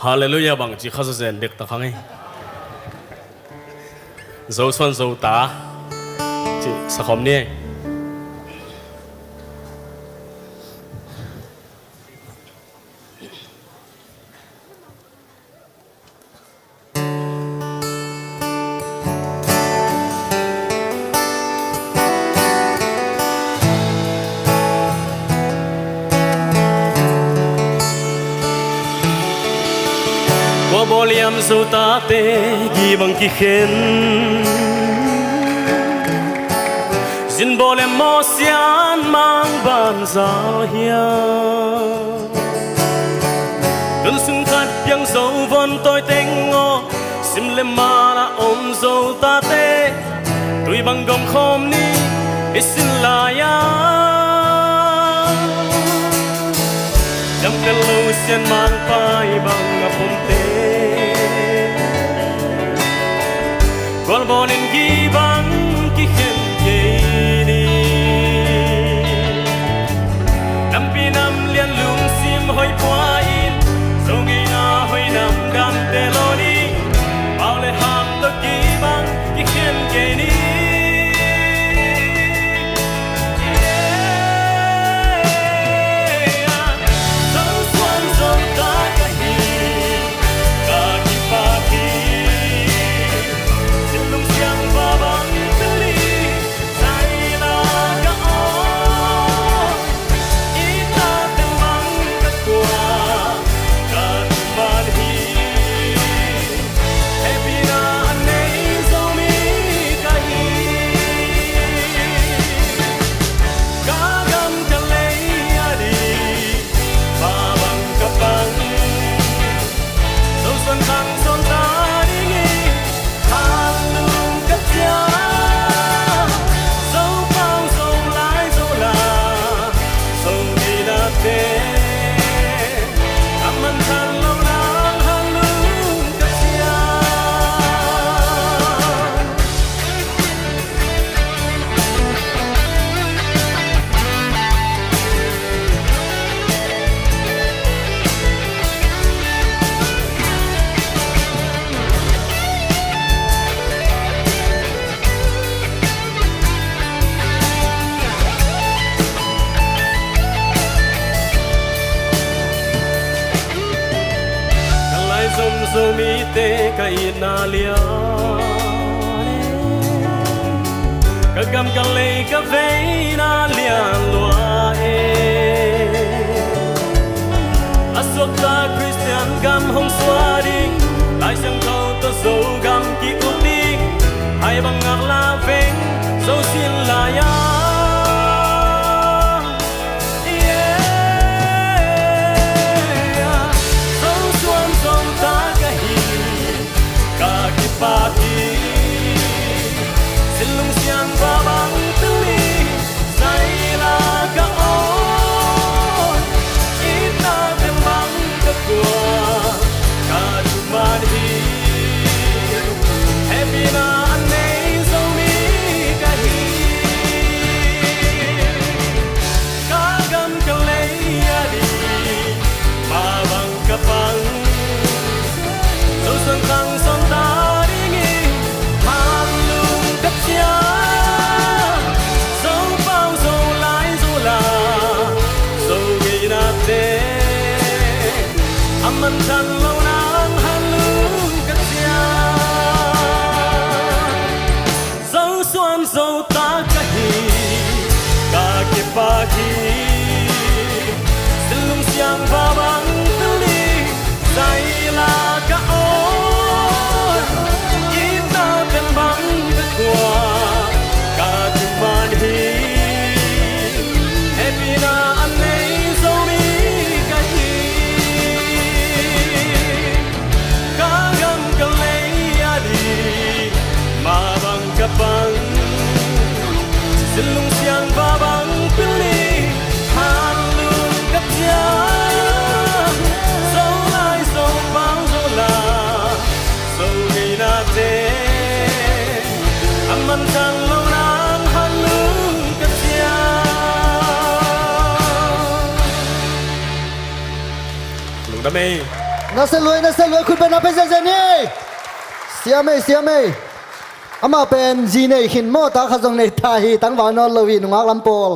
Hallelujah bằng chỉ khát zen được ta khang ấy dấu xuân dấu tá chỉ sắc hòm nè qua bò liam dấu tá tê ghi bằng kỳ khen xin bò liam mò xian mang bàn giao hia đơn xưng khát yang dấu vòn tôi tên ngô xin lem ma la ôm dấu tá tê tôi bằng gom khom ni xin la ya dam cái lâu xian mang pai bằng ngập hồn tê Gol bonin gibang ki khen ye ni Nam pi nam lian lung sim hoi pua in so ngi na hoi nam dam te lo ni bao le ham to gibang ki khen ye ni zo mi te ka ina lia ka gam ka le ka ve na lia lua e asok ta Christian gam hong xóa đi lại sang thâu ta zo gam ki u đi hai bằng ngạc la veng zo xin la ya Pagi, silung siang babang teli, saya gaon, kita tembang kekuat, kaduman hi, happy na aneh zomi kahi, kagam kaleyadi, babang kapang, susung kang sonta. Aman tan lâu nang han lung cất chia dấu xuân dấu ta cả hi cả kiếp ba khi xin lung xiang và băng tư ly say là cả ôi kita tên băng tất qua cả kiếp ba hi happy na anh ấy dấu mi kapang silung siang babang pilih halung kapja so lai so bang so la so gina te aman tan lo nang halung kapja lung đam mê น่าเสียรวยคุณเป็นนักเป็นเซนี่เสียไม่อามาเป็นจีเน่หินโมตาขจงในไทยตั้งวานอนลวีนุ่งอักลำโพล